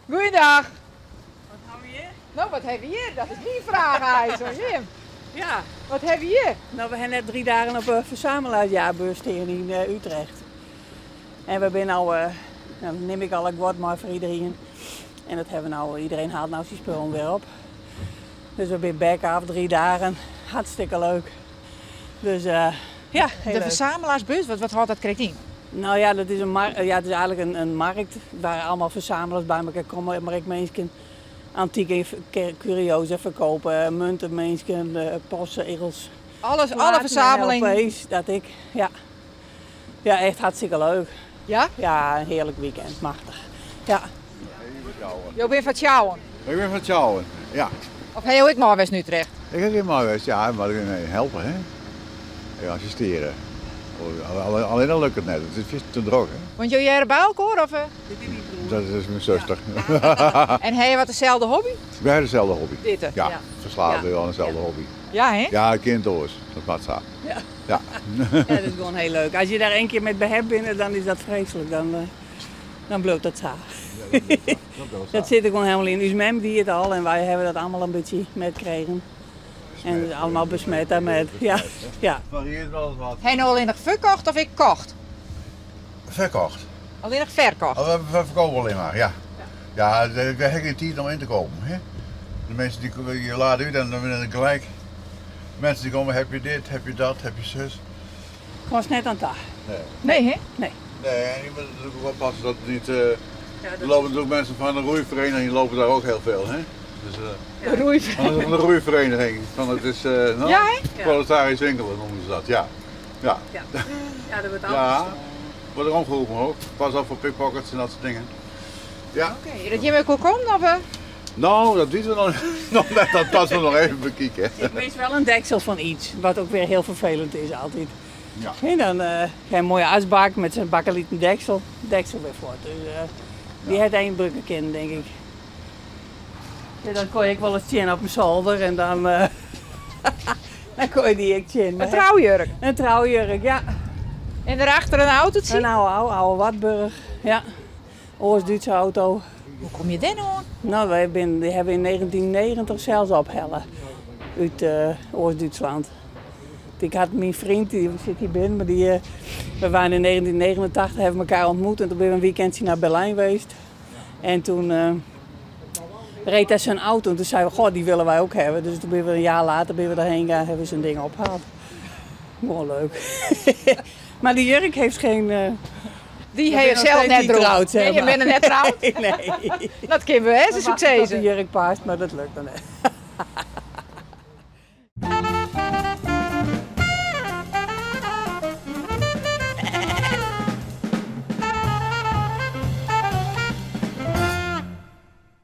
Goeiedag. Wat hebben we hier? Nou, wat hebben we hier? Dat is niet een vraag, IJzer. Jim. Ja, Wat hebben we hier? nou, we hebben net 3 dagen op een verzamelaarsjaarbeurs hier in Utrecht. En we zijn nou, nou neem ik al een wat maar voor iedereen. En dat hebben we nou, iedereen haalt nou zijn spullen weer op. Dus we zijn back af 3 dagen. Hartstikke leuk. Dus ja, heel De leuk. verzamelaarsbus, wat houdt dat krijgt in? Nou ja, dat is het is eigenlijk een markt waar allemaal verzamelaars bij elkaar komen. Maar ik mensen antieke curiosa verkopen, munten, mensen, postzegels. Alle verzamelingen. LP's, dat ik, ja. Ja, echt hartstikke leuk. Ja? Ja, een heerlijk weekend, machtig. Ja. Je bent van Tjouwen. Ik ben van Tjouwen, ja. Of heel ik maar West Utrecht. Ik heb in Marwest, ja, maar ik kan helpen, hè. Ik assisteren. Alleen dan lukt het net, het is veel te droog, hè. Want jullie hier bij elkaar of? Dat is mijn zuster. En heb je wat dezelfde hobby? Wij hebben dezelfde hobby. Dit. Ja, Ja. verslaafd Ja. wel aan dezelfde hobby. Ja, hè? Ja, kindoors, dat maakt zo. Ja. Ja. Ja, dat is gewoon heel leuk. Als je daar 1 keer met behept bent, dan is dat vreselijk. Dan bloot dat zo. Dat zit er gewoon helemaal in. Dus mem die het al en wij hebben dat allemaal een beetje metgekregen. En dus allemaal besmet daarmee. Ja. Ja. Varieert wel eens wat. Heb je nou alleen nog verkocht of ik kocht? Verkocht. Alleen nog verkocht. Oh, we verkopen alleen maar, ja. Ja, we hebben geen tijd om in te komen, hè. De mensen die je laat uit en dan willen het gelijk. Mensen die komen, heb je dit, heb je dat, heb je zus. Gewoon net aan tafel. Nee. Nee, hè? Nee. Nee, en je moet natuurlijk ook oppassen dat het niet... Er lopen natuurlijk mensen van de roeivereniging, die lopen daar ook heel veel, hè. Dus, De roei. van de roeivereniging, van het is nou, Ja, hè? proletarisch winkelen noemen ze dat, ja. Ja, Ja, ja dat wordt ja. altijd. Wordt er omgeroepen ook. Pas op voor pickpockets en dat soort dingen. Ja. Oké, dat je me kon komen of? Nou, dat weten we nog net, dat passen we nog even bekijken. Ik mis wel een deksel van iets, wat ook weer heel vervelend is altijd. Ja. En dan heb je een mooie asbak met zijn bakkelieten deksel weer voort. Dus die had één brukken kind, denk ik. Ja, dan kon ik wel eens zien op mijn zolder en dan, dan kon je die ik zien. Een trouwjurk. Een trouwjurk, ja. En daarachter een auto te zien. Een oude Wartburg, ja. Oost-Duitse auto. Hoe kom je dan aan? Nou, die hebben in 1990 zelfs ophellen uit Oost-Duitsland. Ik had mijn vriend, die zit hier binnen, maar we waren in 1989, hebben elkaar ontmoet en toen ben we een weekendje naar Berlijn geweest. En toen reed hij zijn auto en toen zeiden we, goh, die willen wij ook hebben. Dus toen ben we een jaar later daarheen gegaan, hebben we zijn ding opgehaald. Gewoon leuk. Maar die jurk heeft geen... Die ben heeft nog zelf steeds net niet droog. getrouwd, zeg Nee, je maar. bent er net trouwd. Nee. Dat kunnen we, hè? Is een succes. Die jurk past, maar dat lukt dan niet.